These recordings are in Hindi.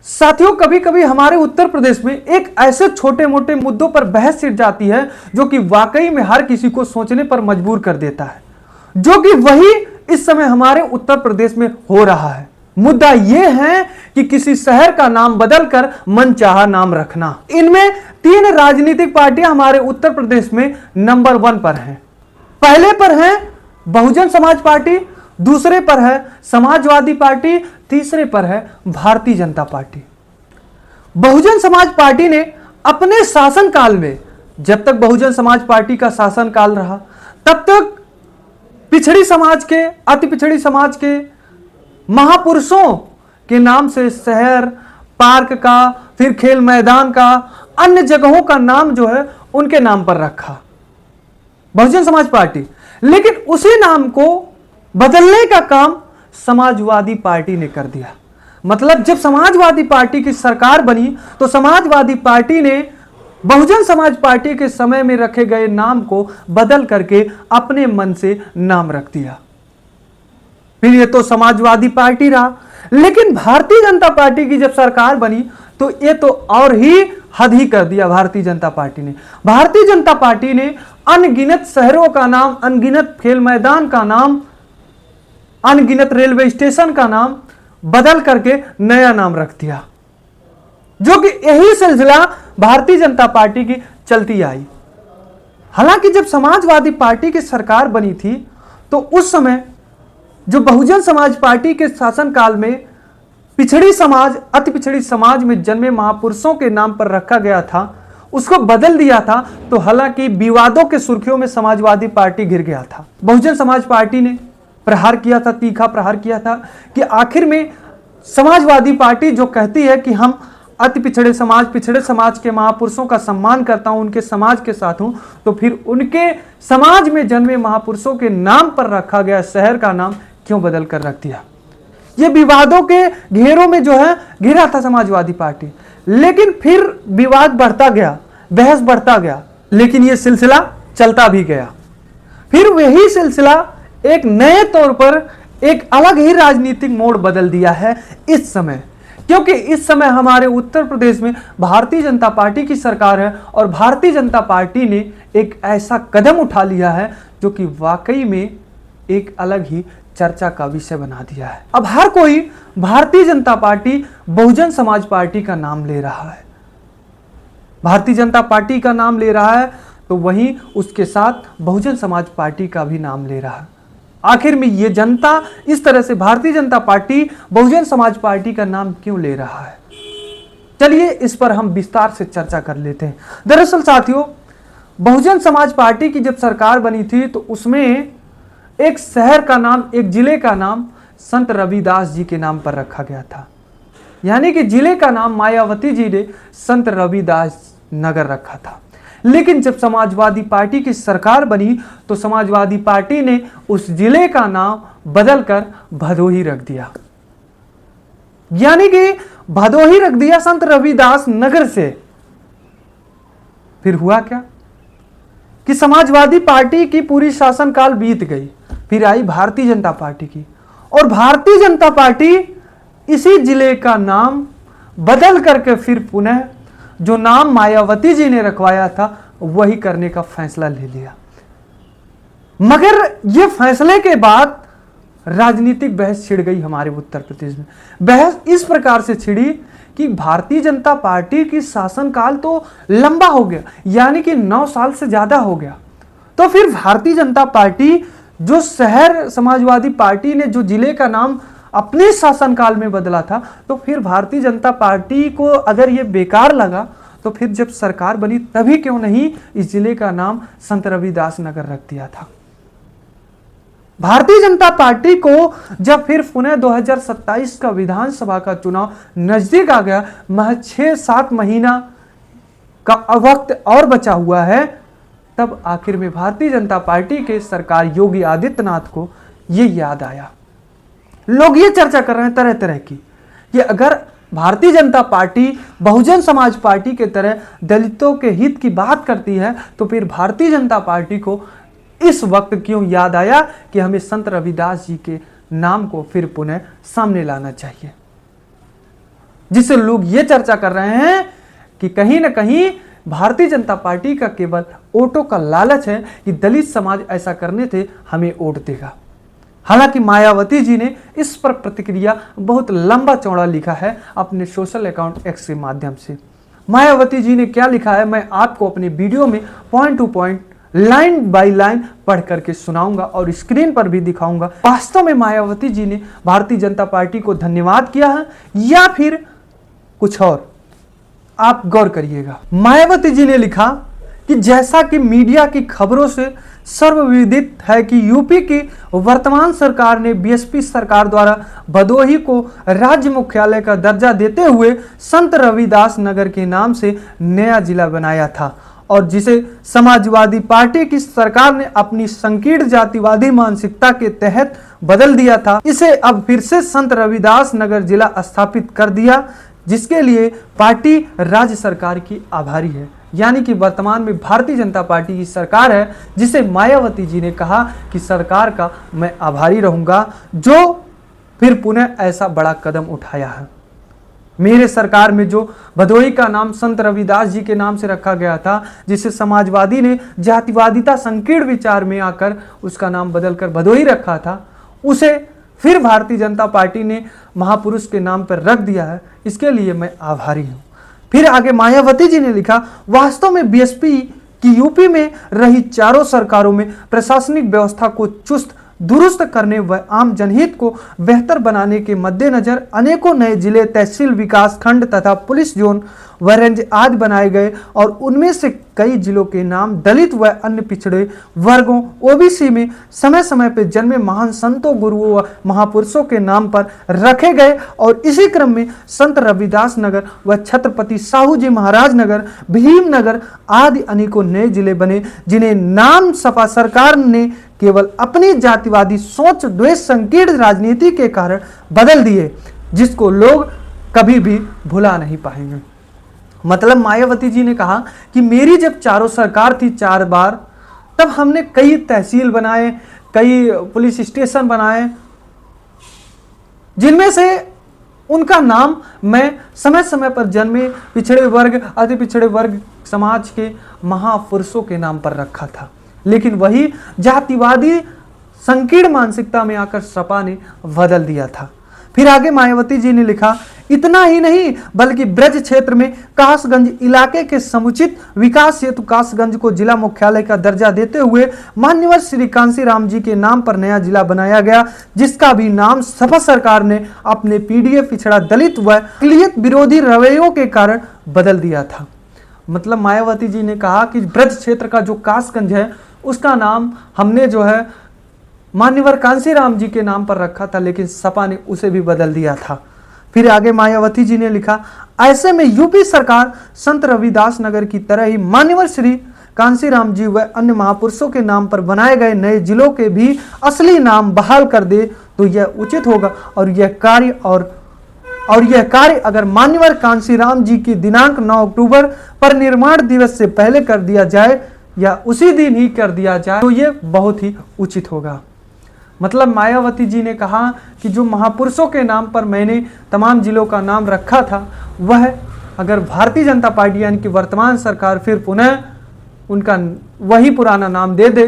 साथियों, कभी कभी हमारे उत्तर प्रदेश में एक ऐसे छोटे मोटे मुद्दों पर बहस छिड़ जाती है जो कि वाकई में हर किसी को सोचने पर मजबूर कर देता है, जो कि वही इस समय हमारे उत्तर प्रदेश में हो रहा है। मुद्दा यह है कि किसी शहर का नाम बदलकर मनचाहा नाम रखना। इनमें तीन राजनीतिक पार्टियां हमारे उत्तर प्रदेश में नंबर 1 पर हैं। पहले पर है बहुजन समाज पार्टी, दूसरे पर है समाजवादी पार्टी, तीसरे पर है भारतीय जनता पार्टी। बहुजन समाज पार्टी ने अपने शासनकाल में, जब तक बहुजन समाज पार्टी का शासनकाल रहा, तब तक पिछड़ी समाज के, अति पिछड़ी समाज के महापुरुषों के नाम से शहर, पार्क का, फिर खेल मैदान का, अन्य जगहों का नाम जो है उनके नाम पर रखा बहुजन समाज पार्टी। लेकिन उसी नाम को बदलने का काम समाजवादी पार्टी ने कर दिया। मतलब जब समाजवादी पार्टी की सरकार बनी तो समाजवादी पार्टी ने बहुजन समाज पार्टी के समय में रखे गए नाम को बदल करके अपने मन से नाम रख दिया। फिर ये तो समाजवादी पार्टी रहा, लेकिन भारतीय जनता पार्टी की जब सरकार बनी तो ये तो और ही हद ही कर दिया। भारतीय जनता पार्टी ने अनगिनत शहरों का नाम, अनगिनत खेल मैदान का नाम, अनगिनत रेलवे स्टेशन का नाम बदल करके नया नाम रख दिया, जो कि यही सिलसिला भारतीय जनता पार्टी की चलती आई। हालांकि जब समाजवादी पार्टी की सरकार बनी थी तो उस समय जो बहुजन समाज पार्टी के शासनकाल में पिछड़ी समाज, अति पिछड़ी समाज में जन्मे महापुरुषों के नाम पर रखा गया था, उसको बदल दिया था। तो हालांकि विवादों के सुर्खियों में समाजवादी पार्टी घिर गया था। बहुजन समाज पार्टी ने प्रहार किया था, तीखा प्रहार किया था कि आखिर में समाजवादी पार्टी जो कहती है कि हम अति पिछड़े समाज के महापुरुषों का सम्मान करता हूं, उनके समाज के साथ हूं, तो फिर उनके समाज में जन्मे महापुरुषों के नाम पर रखा गया शहर का नाम क्यों बदल कर रख दिया। ये विवादों के घेरों में जो है घिरा था समाजवादी पार्टी। लेकिन फिर विवाद बढ़ता गया, बहस बढ़ता गया, लेकिन ये सिलसिला चलता भी गया। फिर वही सिलसिला एक नए तौर पर एक अलग ही राजनीतिक मोड़ बदल दिया है इस समय, क्योंकि इस समय हमारे उत्तर प्रदेश में भारतीय जनता पार्टी की सरकार है और भारतीय जनता पार्टी ने एक ऐसा कदम उठा लिया है जो कि वाकई में एक अलग ही चर्चा का विषय बना दिया है। अब हर कोई भारतीय जनता पार्टी, बहुजन समाज पार्टी का नाम ले रहा है। भारतीय जनता पार्टी का नाम ले रहा है तो वहीं उसके साथ बहुजन समाज पार्टी का भी नाम ले रहा है। आखिर में ये जनता इस तरह से भारतीय जनता पार्टी, बहुजन समाज पार्टी का नाम क्यों ले रहा है, चलिए इस पर हम विस्तार से चर्चा कर लेते हैं। दरअसल साथियों, बहुजन समाज पार्टी की जब सरकार बनी थी तो उसमें एक शहर का नाम, एक जिले का नाम संत रविदास जी के नाम पर रखा गया था। यानी कि जिले का नाम मायावती जी ने संत रविदास नगर रखा था। लेकिन जब समाजवादी पार्टी की सरकार बनी तो समाजवादी पार्टी ने उस जिले का नाम बदलकर भदोही रख दिया। यानी कि भदोही रख दिया संत रविदास नगर से। फिर हुआ क्या कि समाजवादी पार्टी की पूरी शासनकाल बीत गई, फिर आई भारतीय जनता पार्टी की, और भारतीय जनता पार्टी इसी जिले का नाम बदल करके फिर पुनः जो नाम मायावती जी ने रखवाया था वही करने का फैसला ले लिया। मगर यह फैसले के बाद राजनीतिक बहस छिड़ गई हमारे उत्तर प्रदेश में। बहस इस प्रकार से छिड़ी कि भारतीय जनता पार्टी की शासनकाल तो लंबा हो गया, यानी कि 9 साल से ज्यादा हो गया। तो फिर भारतीय जनता पार्टी जो शहर, समाजवादी पार्टी ने जो जिले का नाम अपने शासनकाल में बदला था, तो फिर भारतीय जनता पार्टी को अगर ये बेकार लगा तो फिर जब सरकार बनी तभी क्यों नहीं इस जिले का नाम संत रविदास नगर रख दिया था। भारतीय जनता पार्टी को जब फिर पुनः 2027 का विधानसभा का चुनाव नजदीक आ गया, महज 6-7 महीना का वक्त और बचा हुआ है, तब आखिर में भारतीय जनता पार्टी के सरकार योगी आदित्यनाथ को ये याद आया। लोग ये चर्चा कर रहे हैं तरह तरह की कि अगर भारतीय जनता पार्टी बहुजन समाज पार्टी के तरह दलितों के हित की बात करती है तो फिर भारतीय जनता पार्टी को इस वक्त क्यों याद आया कि हमें संत रविदास जी के नाम को फिर पुनः सामने लाना चाहिए। जिससे लोग ये चर्चा कर रहे हैं कि कहीं ना कहीं भारतीय जनता पार्टी का केवल वोटों का लालच है कि दलित समाज ऐसा करने थे हमें वोट देगा। हालांकि मायावती जी ने इस पर प्रतिक्रिया बहुत लंबा चौड़ा लिखा है अपने सोशल अकाउंट एक्स के माध्यम से। मायावती जी ने क्या लिखा है मैं आपको अपने वीडियो में point two point line by line पढ़ करके सुनाऊंगा और स्क्रीन पर भी दिखाऊंगा। वास्तव में मायावती जी ने भारतीय जनता पार्टी को धन्यवाद किया है या फिर कुछ और, आप गौर करिएगा। मायावती जी ने लिखा कि जैसा कि मीडिया की खबरों से सर्वविदित है कि यूपी की वर्तमान सरकार ने बीएसपी सरकार द्वारा भदोही को राज्य मुख्यालय का दर्जा देते हुए संत रविदास नगर के नाम से नया जिला बनाया था और जिसे समाजवादी पार्टी की सरकार ने अपनी संकीर्ण जातिवादी मानसिकता के तहत बदल दिया था। इसे अब फिर से संत रविदास नगर जिला स्थापित कर दिया, जिसके लिए पार्टी राज्य सरकार की आभारी है। यानी कि वर्तमान में भारतीय जनता पार्टी की सरकार है जिसे मायावती जी ने कहा कि सरकार का मैं आभारी रहूंगा जो फिर पुनः ऐसा बड़ा कदम उठाया है। मेरे सरकार में जो भदोही का नाम संत रविदास जी के नाम से रखा गया था, जिसे समाजवादी ने जातिवादिता संकीर्ण विचार में आकर उसका नाम बदलकर भदोही रखा था, उसे फिर भारतीय जनता पार्टी ने महापुरुष के नाम पर रख दिया है। इसके लिए मैं आभारी हूं। फिर आगे मायावती जी ने लिखा, वास्तव में बीएसपी की यूपी में रही चारों सरकारों में प्रशासनिक व्यवस्था को चुस्त दुरुस्त करने व आम जनहित को बेहतर बनाने के मद्देनजर अनेकों नए जिले, तहसील, विकास खंड तथा पुलिस जोन व रेंज आदि बनाए गए और उनमें से कई जिलों के नाम दलित व अन्य पिछड़े वर्गों ओबीसी में समय समय पर जन्मे महान संतों, गुरुओं व महापुरुषों के नाम पर रखे गए और इसी क्रम में संत रविदास नगर व छत्रपति साहू जी महाराज नगर, भीम नगर आदि अनेकों नए जिले बने, जिन्हें नाम सपा सरकार ने केवल अपनी जातिवादी सोच, द्वेष, संकीर्ण राजनीति के कारण बदल दिए, जिसको लोग कभी भी भुला नहीं पाएंगे। मतलब मायावती जी ने कहा कि मेरी जब चारों सरकार थी 4 बार, तब हमने कई तहसील बनाए, कई पुलिस स्टेशन बनाए, जिनमें से उनका नाम मैं समय समय पर जन्मे पिछड़े वर्ग, अति पिछड़े वर्ग समाज के महापुरुषों के नाम पर रखा था। लेकिन वही जातिवादी संकीर्ण मानसिकता में आकर सपा ने बदल दिया था। फिर आगे मायावती जी ने लिखा, इतना ही नहीं बल्कि ब्रज क्षेत्र में कासगंज इलाके के समुचित विकास हेतु कासगंज को जिला मुख्यालय का दर्जा देते हुए मान्यवर श्री कांसीराम जी के नाम पर नया जिला बनाया गया, जिसका भी नाम सपा सरकार ने अपने पीडीएफ, पिछड़ा, दलित व अकलियत विरोधी रवैयों के कारण बदल दिया था। मतलब मायावती जी ने कहा कि ब्रज क्षेत्र का जो कासगंज है उसका नाम हमने जो है मान्यवर कांसीराम जी के नाम पर रखा था, लेकिन सपा ने उसे भी बदल दिया था। फिर आगे मायावती जी ने लिखा, ऐसे में यूपी सरकार संत रविदास नगर की तरह ही मान्यवर श्री कांसीराम जी व अन्य महापुरुषों के नाम पर बनाए गए नए जिलों के भी असली नाम बहाल कर दे तो यह उचित होगा और यह कार्य अगर मान्यवर कांसीराम जी की दिनांक 9 अक्टूबर पर निर्माण दिवस से पहले कर दिया जाए या उसी दिन ही कर दिया जाए तो यह बहुत ही उचित होगा। मतलब मायावती जी ने कहा कि जो महापुरुषों के नाम पर मैंने तमाम जिलों का नाम रखा था, वह अगर भारतीय जनता पार्टी यानी कि वर्तमान सरकार फिर पुनः उनका वही पुराना नाम दे दे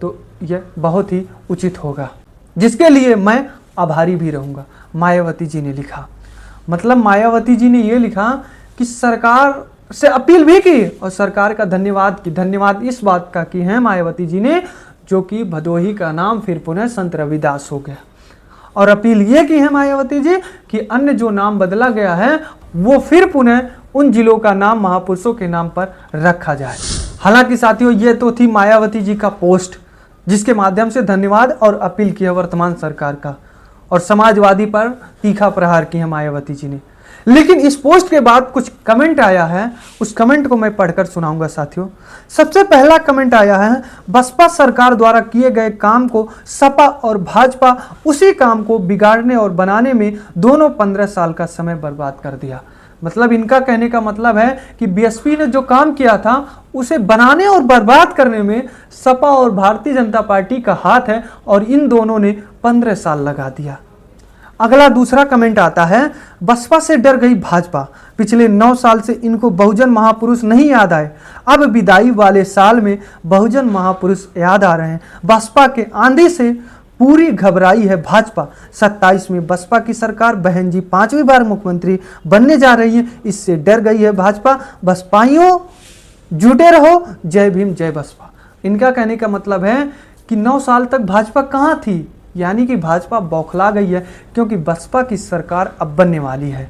तो यह बहुत ही उचित होगा, जिसके लिए मैं आभारी भी रहूँगा, मायावती जी ने लिखा। मतलब मायावती जी ने ये लिखा कि सरकार से अपील भी की और सरकार का धन्यवाद इस बात का की है मायावती जी ने, जो कि भदोही का नाम फिर पुनः संत रविदास हो गया। और अपील ये की है मायावती जी कि अन्य जो नाम बदला गया है वो फिर पुनः उन जिलों का नाम महापुरुषों के नाम पर रखा जाए। हालांकि साथियों, ये तो थी मायावती जी का पोस्ट, जिसके माध्यम से धन्यवाद और अपील की है वर्तमान सरकार का और समाजवादी पर तीखा प्रहार की है मायावती जी ने। लेकिन इस पोस्ट के बाद कुछ कमेंट आया है, उस कमेंट को मैं पढ़कर सुनाऊंगा साथियों। सबसे पहला कमेंट आया है, बसपा सरकार द्वारा किए गए काम को सपा और भाजपा उसी काम को बिगाड़ने और बनाने में दोनों 15 साल का समय बर्बाद कर दिया। मतलब इनका कहने का मतलब है कि बीएसपी ने जो काम किया था उसे बनाने और बर्बाद करने में सपा और भारतीय जनता पार्टी का हाथ है और इन दोनों ने 15 साल लगा दिया। अगला दूसरा कमेंट आता है, बसपा से डर गई भाजपा, पिछले 9 साल से इनको बहुजन महापुरुष नहीं याद आए, अब विदाई वाले साल में बहुजन महापुरुष याद आ रहे हैं। बसपा के आंधी से पूरी घबराई है भाजपा, 27 में बसपा की सरकार, बहन जी 5वीं बार मुख्यमंत्री बनने जा रही है, इससे डर गई है भाजपा। बसपाइयों जुटे रहो, जय भीम जय बसपा। इनका कहने का मतलब है कि 9 साल तक भाजपा कहाँ थी, यानी कि भाजपा बौखला गई है क्योंकि बसपा की सरकार अब बनने वाली है।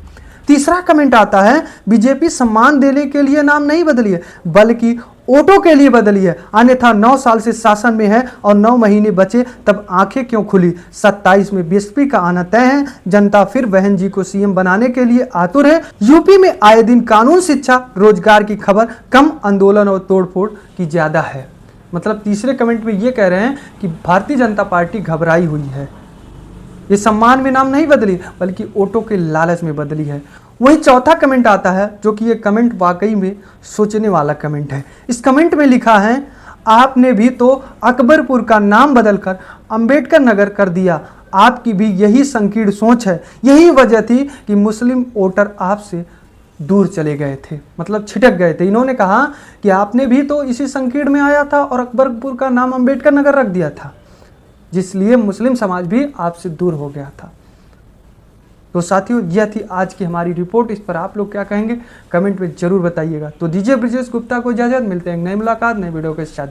तीसरा कमेंट आता है, बीजेपी सम्मान देने के लिए नाम नहीं बदली है बल्कि वोटों के लिए बदली है, अन्यथा 9 साल से शासन में है और 9 महीने बचे तब आंखें क्यों खुली। 27 में बीएसपी का आना तय है, जनता फिर बहन जी को सीएम बनाने के लिए आतुर है। यूपी में आए दिन कानून, शिक्षा, रोजगार की खबर कम, आंदोलन और तोड़फोड़ की ज्यादा है। मतलब तीसरे कमेंट में ये कह रहे हैं कि भारतीय जनता पार्टी घबराई हुई है, ये सम्मान में नाम नहीं बदली बल्कि वोटों के लालच में बदली है। वही चौथा कमेंट आता है जो कि ये कमेंट वाकई में सोचने वाला कमेंट है। इस कमेंट में लिखा है, आपने भी तो अकबरपुर का नाम बदलकर अंबेडकर नगर कर दिया, आपकी भी यही संकीर्ण सोच है, यही वजह थी कि मुस्लिम वोटर आपसे दूर चले गए थे, मतलब छिटक गए थे। इन्होंने कहा कि आपने भी तो इसी संकीर्ण में आया था और अकबरपुर का नाम अंबेडकर नगर रख दिया था, जिसलिए मुस्लिम समाज भी आपसे दूर हो गया था। तो साथियों, यह थी आज की हमारी रिपोर्ट। इस पर आप लोग क्या कहेंगे कमेंट में जरूर बताइएगा। तो दीजिए ब्रिजेश गुप्ता को इजाजत, मिलते हैं नई मुलाकात नए वीडियो के साथ।